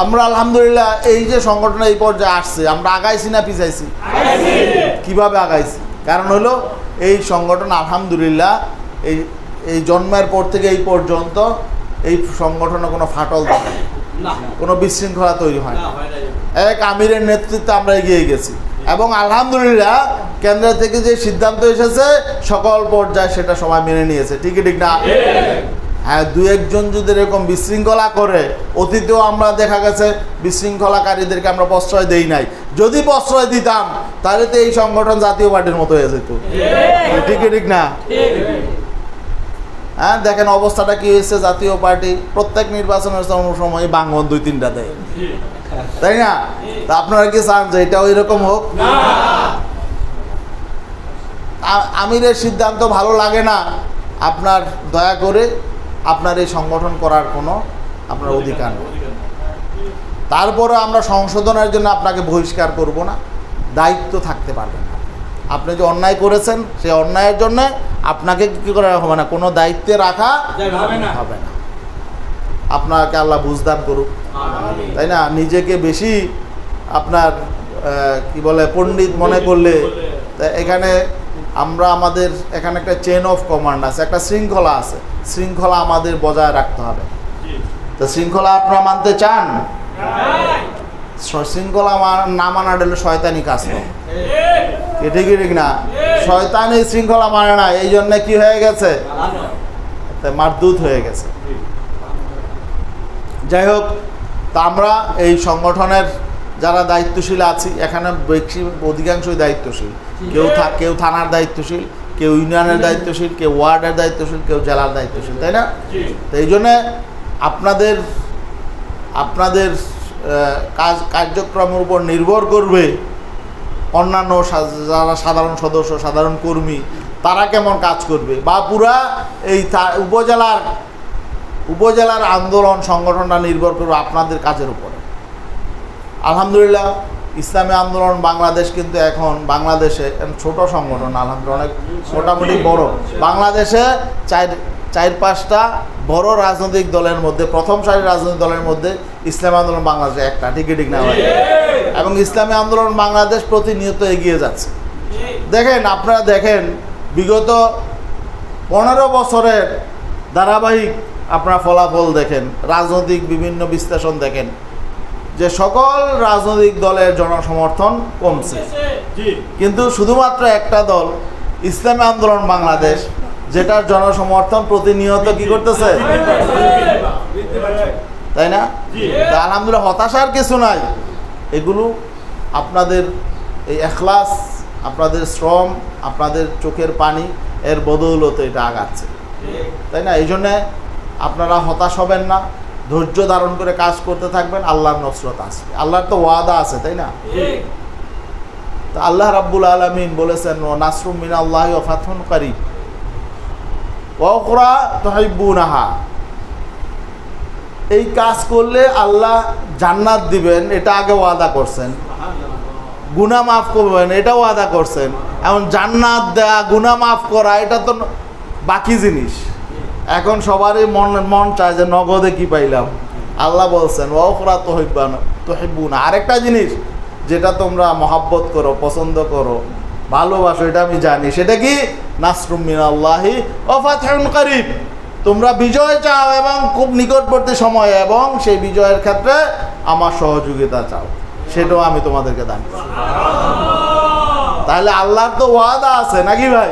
আমরা আলহামদুলিল্লাহ এই যে সংগঠন এই পর্যায়ে আসছে, আমরা আগাইছি না পিছাইছি? কিভাবে আগাইছি? কারণ হলো এই সংগঠন আলহামদুলিল্লাহ এই জন্মের পর থেকে এই পর্যন্ত এই সংগঠনে কোনো ফাটল থাকে না, কোনো বিশৃঙ্খলা তৈরি হয় না। এক আমিরের নেতৃত্বে আমরা এগিয়ে গেছি এবং আলহামদুলিল্লাহ কেন্দ্র থেকে যে সিদ্ধান্ত এসেছে সকল পর্যায়ে সেটা সবাই মেনে নিয়েছে। ঠিক না? হ্যাঁ, দু একজন যদি এরকম বিশৃঙ্খলা করে, অতীতেও আমরা দেখা গেছে বিশৃঙ্খলাকারীদেরকে আমরা প্রশ্রয় দেই নাই। যদি প্রশ্রয় দিতাম তাহলে তো এই সংগঠন জাতীয় পার্টির মতো হয়ে যেত। ঠিক না? হ্যাঁ, দেখেন অবস্থাটা কি হয়েছে। জাতীয় পার্টি প্রত্যেক নির্বাচনের সময় বাংবন 2-3টা দেয়, তাই না? তা আপনারা কি চান যে এটা ওই রকম হোক? আমিরের সিদ্ধান্ত ভালো লাগে না, আপনার দয়া করে আপনার এই সংগঠন করার কোনো আপনার অধিকার নেই। তারপরে আমরা সংশোধনের জন্য আপনাকে বহিষ্কার করব না, দায়িত্ব থাকতে পারবেন না। আপনি যে অন্যায় করেছেন সেই অন্যায়ের জন্য আপনাকে কী করা হবে না, কোনো দায়িত্বে রাখা হবে না। আপনাকে আল্লাহ বুঝদান করুক, তাই না? নিজেকে বেশি আপনার কি বলে পণ্ডিত মনে করলে এখানে আমরা আমাদের এখানে একটা চেন অফ কমান্ড আছে, একটা শৃঙ্খলা আছে, শৃঙ্খলা আমাদের বজায় রাখতে হবে। তো শৃঙ্খলা আপনারা মানতে চান? শৃঙ্খলা না মানার হলে শয়তানি কাজ করে। ঠিক না? শয়তানি শৃঙ্খলা মানে না, এই জন্য কি হয়ে গেছে, মারদুত হয়ে গেছে। যাই হোক, তা আমরা এই সংগঠনের যারা দায়িত্বশীল আছি, এখানে অধিকাংশই দায়িত্বশীল। কেউ থানার দায়িত্বশীল, কেউ ইউনিয়নের দায়িত্বশীল, কেউ ওয়ার্ডের দায়িত্বশীল, কেউ জেলার দায়িত্বশীল, তাই না? তো এই জন্যে আপনাদের কার্যক্রমের উপর নির্ভর করবে অন্যান্য যারা সাধারণ সদস্য, সাধারণ কর্মী, তারা কেমন কাজ করবে, বা পুরা এই উপজেলার আন্দোলন সংগঠনটা নির্ভর করবে আপনাদের কাজের উপরে। আলহামদুলিল্লাহ ইসলামী আন্দোলন বাংলাদেশ কিন্তু এখন বাংলাদেশে ছোট সংগঠন, আলহামদুলিল্লাহ অনেক মোটামুটি বড়। বাংলাদেশে 4-5টা বড় রাজনৈতিক দলের মধ্যে, প্রথম সারির রাজনৈতিক দলের মধ্যে ইসলামী আন্দোলন বাংলাদেশে একটা। ঠিক না ভাই? এবং ইসলামী আন্দোলন বাংলাদেশ প্রতিনিয়ত এগিয়ে যাচ্ছে। আপনারা দেখেন বিগত 15 বছরের ধারাবাহিক আপনারা ফলাফল দেখেন, রাজনৈতিক বিভিন্ন বিশ্লেষণ দেখেন যে সকল রাজনৈতিক দলের জনসমর্থন কমছে, কিন্তু শুধুমাত্র একটা দল ইসলামী আন্দোলন বাংলাদেশ, যেটার জনসমর্থন প্রতিনিয়ত কি করতেছে, তাই না? আলহামদুলিল্লাহ, হতাশার কিছু নাই। এগুলো আপনাদের এই এখলাস, আপনাদের শ্রম, আপনাদের চোখের পানি এর বদৌলতে এটা আগাচ্ছে, তাই না? এই জন্যে আপনারা হতাশ হবেন না, ধৈর্য ধারণ করে কাজ করতে থাকবেন, আল্লাহর নসরত আসবে। আল্লাহর তো ওয়াদা আছে, তাই না? তো আল্লাহ রাব্বুল আলামিন বলেছেন, নাসরুম মিনাল্লাহি ওয়া ফাতহুন কারীব ওয়া উখরা তুহিব্বুনাহা। এই কাজ করলে আল্লাহ জান্নাত দিবেন, এটা আগে ওয়াদা করছেন। গুনাহ মাফ করবেন, এটা ওয়াদা করছেন। এখন জান্নাত দেয়া, গুনাহ মাফ করা, এটা তো বাকি জিনিস। এখন সবারই মন চায় যে নগদে কি পাইলাম। আল্লাহ বলছেন ওয়া উখরা তুহিব্বুনা, আরেকটা জিনিস যেটা তোমরা মহাব্বত করো, পছন্দ করো, ভালোবাসো, এটা আমি জানি। সেটা কি? নাসরুম মিনাল্লাহি ওয়া ফাতহুন কারীব। তোমরা বিজয় চাও এবং খুব নিকটবর্তী সময়, এবং সেই বিজয়ের ক্ষেত্রে আমার সহযোগিতা চাও, সেটাও আমি তোমাদেরকে দান করব। তাহলে আল্লাহর তো ওয়াদা আছে নাকি ভাই?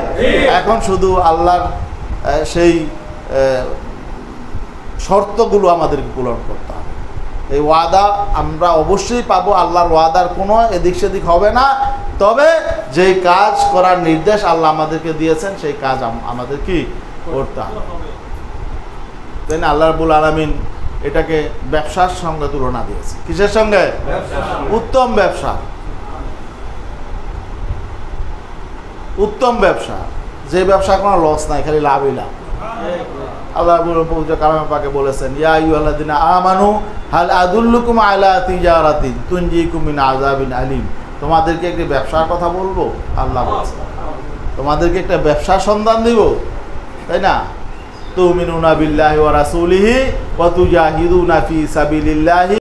এখন শুধু আল্লাহর সেই শর্তগুলো আমাদেরকে পূরণ করতে হবে। এই ওয়াদা আমরা অবশ্যই পাবো, আল্লাহর ওয়াদার কোনো এদিক সেদিক হবে না। তবে যেই কাজ করার নির্দেশ আল্লাহ আমাদেরকে দিয়েছেন সেই কাজ আমাদের কি করতে হবে, তাই না? আল্লাহ রাব্বুল আলামিন এটাকে ব্যবসার সঙ্গে তুলনা দিয়েছে। কিসের সঙ্গে? উত্তম ব্যবসা। উত্তম ব্যবসা, যে ব্যবসা কোনো লস নাই, খালি লাভই লাভ। আল্লাহ পবিত্র কালামে পাকে বলেছেন, ইয়া আইয়ুহাল্লাযিনা আমানু হাল আদুল্লুকুম আলা তিজারাতিন তুনজিকুম মিন আযাবিন আলিম। তোমাদেরকে একটি ব্যবসার কথা বলবো, আল্লাহ বলছেন তোমাদেরকে একটা ব্যবসার সন্ধান দিব, তাই না? তুমিনুনা বিল্লাহি ওয়া রাসূলিহি ওয়া তুজাহিদুনা ফি সাবিলিল্লাহি